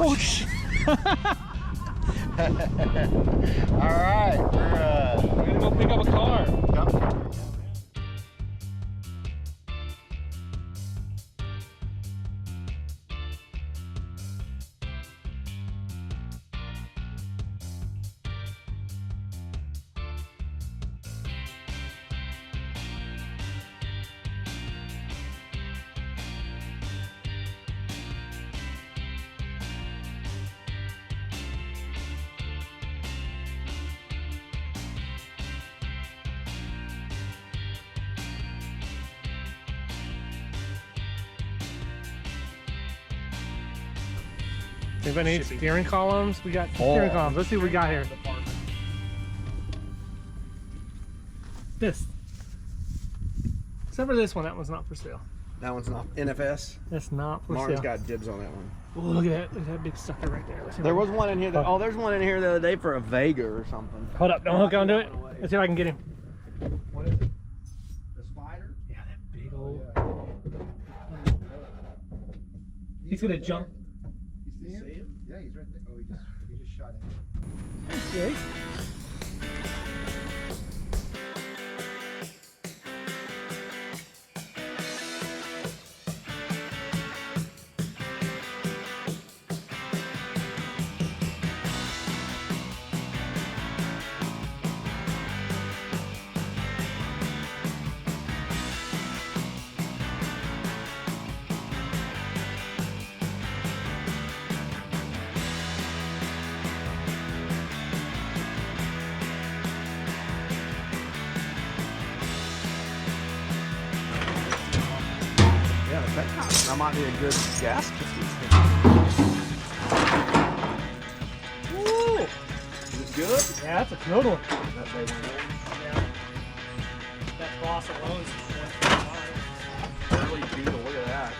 Oh shit. All right, We're gonna go pick up a car. Anybody needs steering columns? We got steering columns. Let's see what we got here. This. Except for this one, that one's not for sale. That one's not NFS. That's not for Martin's sale. got dibs on that one. Oh, look at that big sucker right there. Let's see There what- was one in here. That, there's one in here the other day for a Vega or something. Hold up, don't hook onto it. Let's see if I can get him. What is it? The Spider? Yeah, that big old. He's gonna jump. You see him? Yeah, he's right there. Oh, he just shot him. Okay. Yeah, that might be a good gas. Woo! Is it good? Yeah, that's a good one. That big one. Yeah. That boss alone is Early beetle, look at that.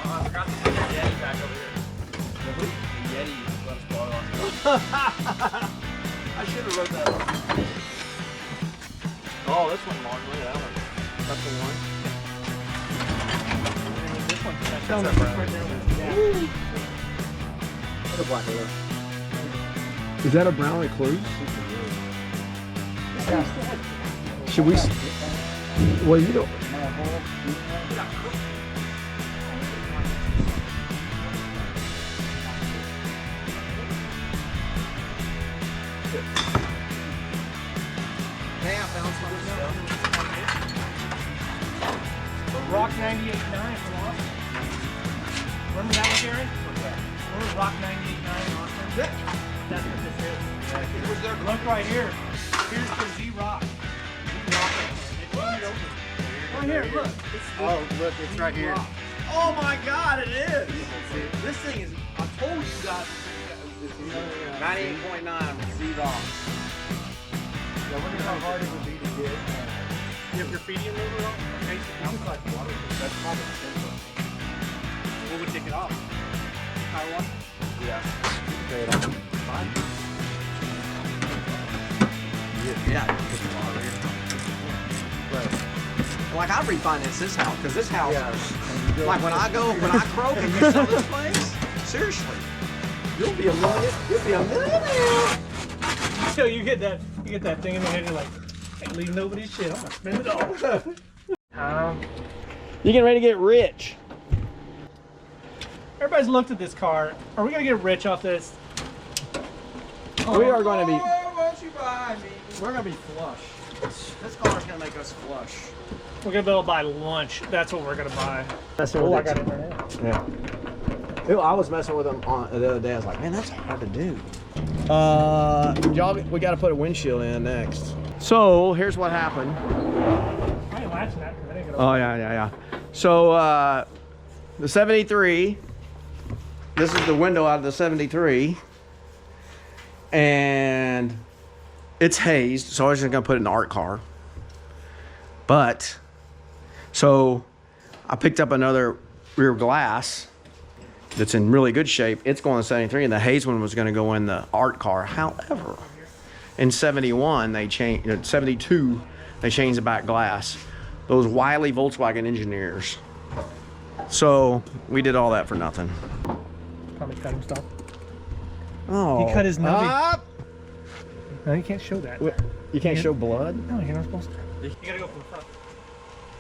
Oh, I forgot to put the Yeti back over here. The Yeti let us borrow on. I should have wrote that up. Oh, this one, Martin, look at that one. That's the one. this one. That's that right brown. there. Yeah. What a black widow. Is that a brown recluse? Should we? Well, you don't. Hey, I found some good stuff. Rock 98.9 from Austin. Remember that one, Gary? Remember Rock 98.9 Austin? That's what this is. It was their Look right here. Here's the Z-Rock. Right here, look. Oh, look, it's right here. Oh my God, it is! This thing is, I told you guys. 98.9 Z-Rock. Yeah, wonder how hard it would be to get. You have graffiti in there, bro? Okay, so it's like water. That's probably simple. What would take it off? Power wash? Yeah. Okay, it on. Fine. Yeah. Like I refinance this house because this house, like when I croak and you sell this place, seriously, you'll be a million. You'll be a millionaire. So you get that thing in the head, you're like, ain't leaving nobody's shit. I'm gonna spend it all. You getting ready to get rich? Everybody's looked at this car. Are we gonna get rich off this? We are going to be. Won't you buy me? We're going to be flush. This car's going to make us flush. We're gonna be able to buy lunch. That's what we're gonna buy. Messing Oh, with I got it right now. Yeah. I was messing with them on the other day. I was like, man, that's hard to do. Y'all, we got to put a windshield in next. So here's what happened. I ain't latching that because I didn't get Oh yeah. So the 73. This is the window out of the 73, and it's hazed. So I was just gonna put it in the art car. But so I picked up another rear glass that's in really good shape. It's going to 73, and the haze one was going to go in the art car. However, in 71 they changed. 72 they changed the back glass. Those wily Volkswagen engineers So we did all that for nothing. Probably cut him stuff. Oh. He cut his nubby. Up. No, you can't show that. You can't show blood? No, you're not supposed to. You gotta go from the front.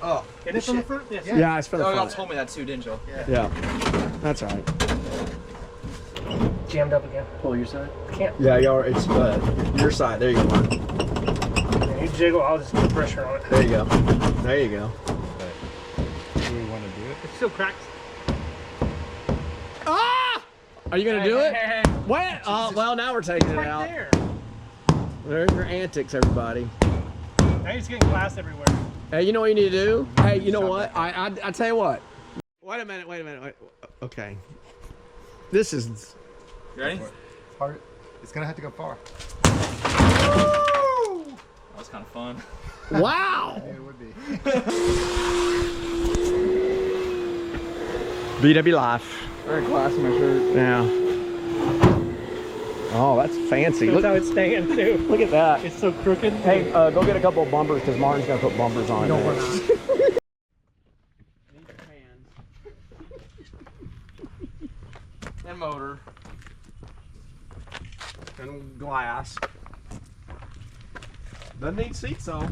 Oh. Get it from the front? Yes. Yeah, it's for the Oh, y'all front. told me that too, didn't y'all? Yeah. That's all right. Jammed up again. Pull your side. Can't. Yeah, it's your side. There you go, Mark. Yeah, you jiggle, I'll just put pressure on it. There you go. There you go. Do we want to do it? It's still cracked. Ah! Are you gonna do it? What? Well, now we're taking it Right out. there. There's your antics, everybody. Now he's getting glass everywhere. Hey, you know what you need to do? Hey, you know what? I tell you what. Wait a minute. Wait. Okay. This is. You ready? It's hard. It's gonna have to go far. That was kind of fun. Wow. Yeah, it would be. VW Life. Very classy, my shirt. Yeah. Oh, that's fancy. That's Look, how it's staying too. look at that. It's so crooked. Hey, go get a couple of bumpers because Martin's gonna put bumpers on it. No, we're not. And motor. And glass. Doesn't need seats though.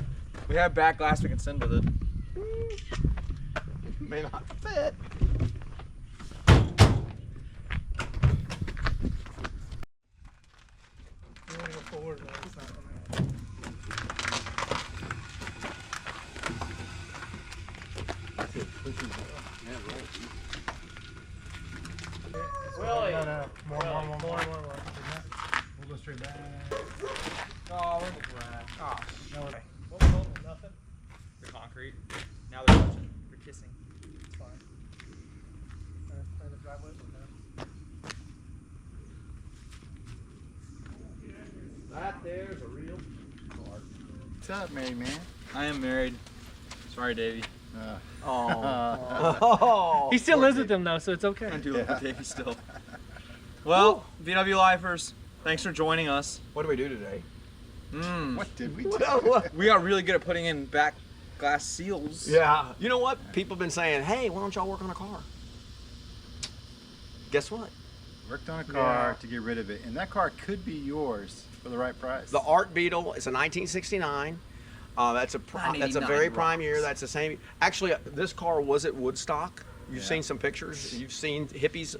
We have back glass we can send with it. May not fit. You wanna go forward, no, it's not on Willie. there. No. More. We'll go straight back. Oh, we're in the garage. Oh, No way. Nothing. the concrete. Now they're touching. They're kissing. It's fine. Play the driveway. That there's a real. What's up, Mary man? I am married. Sorry, Davey. Oh. He still lives with them though, so it's okay. I do live with Davey still. Well, VW Lifers, thanks for joining us. What do we do today? What did we do? We got really good at putting in back glass seals. Yeah. You know what? People have been saying, hey, why don't y'all work on a car? Guess what? Worked on a car to get rid of it, and that car could be yours for the right price. The Art Beetle. It's a 1969. That's a very 989 prime year. rocks. That's the same. Actually, this car was at Woodstock. You've seen some pictures. You've seen hippies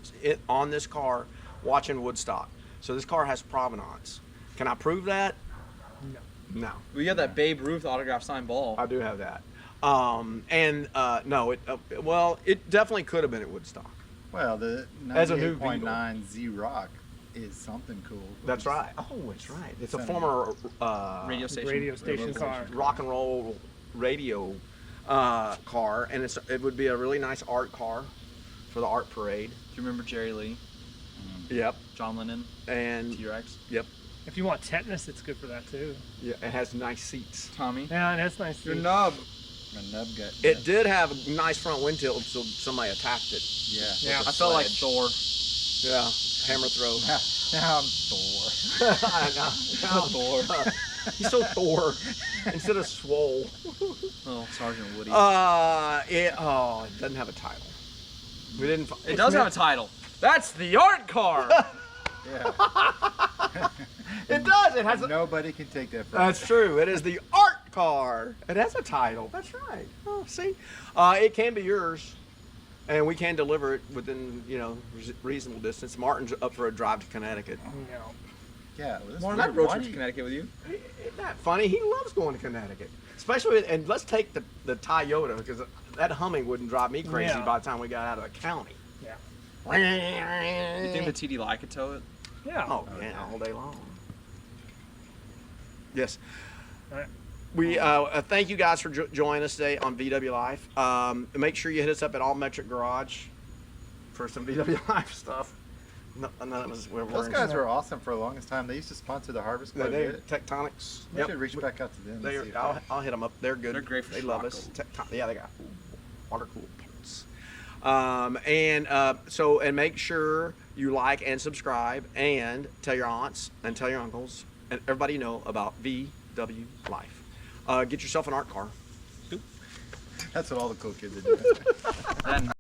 on this car watching Woodstock. So this car has provenance. Can I prove that? No. We got that Babe Ruth autograph signed ball. I do have that. No, it definitely could have been at Woodstock. Well, the As a new 98.9 Z-Rock is something cool. That's right. Oh, that's right. It's a Sound former Radio station. Radio station car. rock and roll radio car, and it would be a really nice art car for the art parade. Do you remember Jerry Lee, Yep. John Lennon, And T-Rex, yep. If you want tetanus, it's good for that too. Yeah, it has nice seats. Tommy? Yeah, and that's nice. Your too. nub. My nub got. It did have a nice front wind tilt, so somebody attacked it. Yeah. Yeah. I felt like Thor. Yeah, hammer throw. Now I'm Thor. I know. Thor. He's so Thor instead of swole. Oh, Sergeant Woody. It doesn't have a title. We didn't. It does have a title. That's the art car. Yeah. It does. It has a. Nobody can take that from That's true. It is the art car. It has a title. That's right. Oh, see, it can be yours, and we can deliver it within reasonable distance. Martin's up for a drive to Connecticut. No. Yeah. Well, that's Well, weird. that road Why trip do to you- Connecticut with you. Isn't that funny? He loves going to Connecticut, especially. And let's take the Toyota because that humming wouldn't drive me crazy Yeah. by the time we got out of the county. Yeah. You think the TD could tow it? Yeah. Oh yeah, all day long. Yes. All right. We thank you guys for joining us today on VW Life. Make sure you hit us up at All Metric Garage for some VW Life stuff. No, none of us we're Those wearing- guys were awesome for the longest time. They used to sponsor the Harvest quite a They bit. Tectonics. We should reach back out to them. and see if I'll hit them up. They're good. They're great for They love schlock us. Yeah, they got water cooled parts. And make sure you like and subscribe and tell your aunts and tell your uncles and everybody know about VW Life. Get yourself an art car. That's what all the cool kids are doing. That